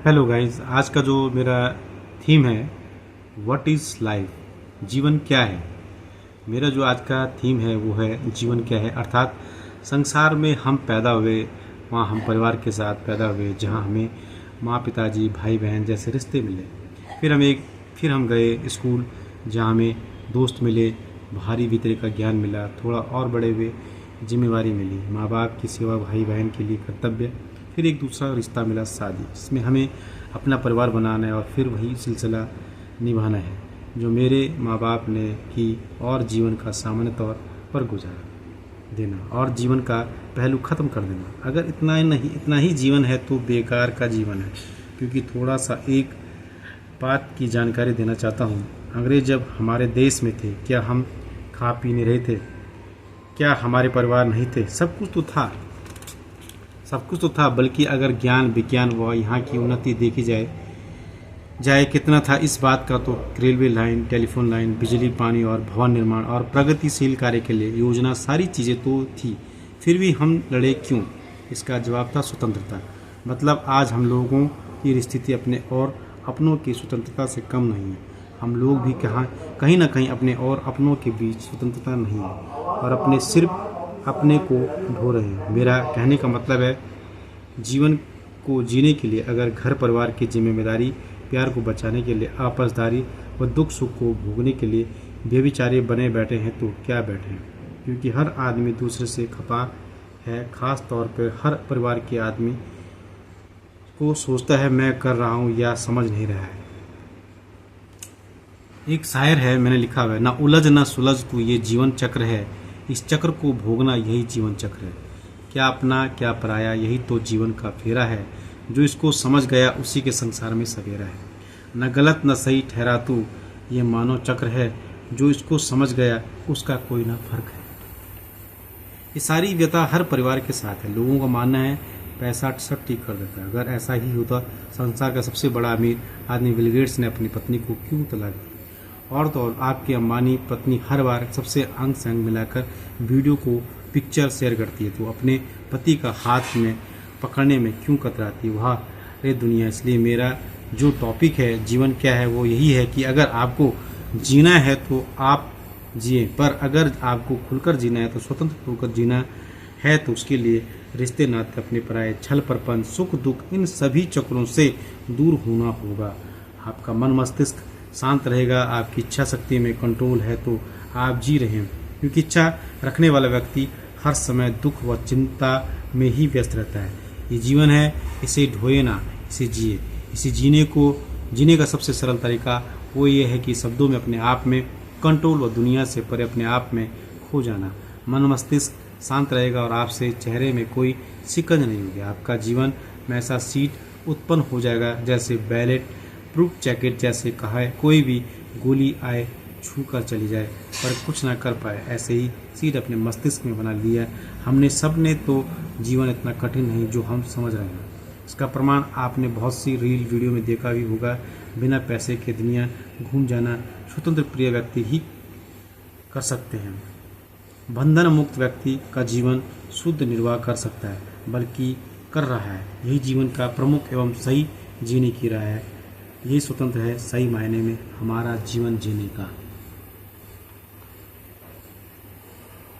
Hello guys, आज का जो मेरा थीम है व्हाट इज़ लाइफ, जीवन क्या है। मेरा जो आज का थीम है वो है जीवन क्या है। अर्थात संसार में हम पैदा हुए, वहाँ हम परिवार के साथ पैदा हुए, जहाँ हमें माँ पिताजी भाई बहन जैसे रिश्ते मिले। फिर हम गए स्कूल, जहाँ हमें दोस्त मिले, भारी भीतरी का ज्ञान मिला, थोड़ा और बड़े हुए, जिम्मेवारी मिली, माँ बाप की सेवा, भाई बहन के लिए कर्तव्य। फिर एक दूसरा रिश्ता मिला शादी, जिसमें हमें अपना परिवार बनाना है और फिर वही सिलसिला निभाना है जो मेरे माँ बाप ने की, और जीवन का सामान्य तौर पर गुजारा देना और जीवन का पहलू ख़त्म कर देना। अगर इतना ही जीवन है तो बेकार का जीवन है। क्योंकि थोड़ा सा एक बात की जानकारी देना चाहता हूँ। अंग्रेज जब हमारे देश में थे, क्या हम खा पी नहीं रहे थे? क्या हमारे परिवार नहीं थे? सब कुछ तो था। बल्कि अगर ज्ञान विज्ञान व यहाँ की उन्नति देखी जाए कितना था इस बात का, तो रेलवे लाइन, टेलीफोन लाइन, बिजली, पानी और भवन निर्माण और प्रगतिशील कार्य के लिए योजना, सारी चीज़ें तो थी। फिर भी हम लड़े क्यों? इसका जवाब था स्वतंत्रता। मतलब आज हम लोगों की स्थिति अपने और अपनों की स्वतंत्रता से कम नहीं है। हम लोग भी कहीं ना कहीं अपने और अपनों के बीच स्वतंत्रता नहीं है और सिर्फ अपने को ढो रहे हैं। मेरा कहने का मतलब है, जीवन को जीने के लिए अगर घर परिवार की जिम्मेदारी, प्यार को बचाने के लिए आपसदारी व दुख सुख को भोगने के लिए बेविचारे बने बैठे हैं तो क्या बैठे हैं। क्योंकि हर आदमी दूसरे से खफा है, ख़ास तौर पर हर परिवार के आदमी को सोचता है मैं कर रहा हूँ या समझ नहीं रहा है। एक शायर है, मैंने लिखा हुआ है, ना उलझ ना सुलझ तू ये जीवन चक्र है, इस चक्र को भोगना यही जीवन चक्र है। क्या अपना क्या पराया, यही तो जीवन का फेरा है। जो इसको समझ गया उसी के संसार में सवेरा है। न गलत न सही ठहरा तू ये मानव चक्र है, जो इसको समझ गया उसका कोई ना फर्क है। ये सारी व्यथा हर परिवार के साथ है। लोगों का मानना है पैसा सब ठीक कर देता है। अगर ऐसा ही होता, संसार का सबसे बड़ा अमीर आदमी बिल गेट्स ने अपनी पत्नी को क्यों तलाक दी? और तो और आपकी अंबानी पत्नी हर बार सबसे अंग से अंग मिलाकर वीडियो को पिक्चर शेयर करती है, तो अपने पति का हाथ में पकड़ने में क्यों कतराती है? वाह रे दुनिया। इसलिए मेरा जो टॉपिक है जीवन क्या है वो यही है कि अगर आपको जीना है तो आप जिए, पर अगर आपको खुलकर जीना है तो स्वतंत्र होकर जीना है, तो उसके लिए रिश्ते नाते, अपने पराये, छल परपंच, सुख दुख, इन सभी चक्रों से दूर होना होगा। आपका मन मस्तिष्क शांत रहेगा, आपकी इच्छा शक्ति में कंट्रोल है तो आप जी रहे हैं। क्योंकि इच्छा रखने वाला व्यक्ति हर समय दुख व चिंता में ही व्यस्त रहता है। ये जीवन है, इसे ढोए ना, इसे जिए। इसे जीने का सबसे सरल तरीका वो ये है कि शब्दों में अपने आप में कंट्रोल व दुनिया से परे अपने आप में खो जाना। मन मस्तिष्क शांत रहेगा और आपसे चेहरे में कोई सिकंज नहीं होगी। आपका जीवन में ऐसा सीट उत्पन्न हो जाएगा जैसे बैलेट प्रूफ जैकेट, जैसे कहा है कोई भी गोली आए छू कर चली जाए पर कुछ ना कर पाए, ऐसे ही सीट अपने मस्तिष्क में बना लिया हमने सब ने। तो जीवन इतना कठिन नहीं जो हम समझ रहे हैं। इसका प्रमाण आपने बहुत सी रील वीडियो में देखा भी होगा। बिना पैसे के दुनिया घूम जाना स्वतंत्र प्रिय व्यक्ति ही कर सकते हैं। बंधन मुक्त व्यक्ति का जीवन शुद्ध निर्वाह कर सकता है, बल्कि कर रहा है। यही जीवन का प्रमुख एवं सही जीने की राह है। यही स्वतंत्र है सही मायने में हमारा जीवन जीने का।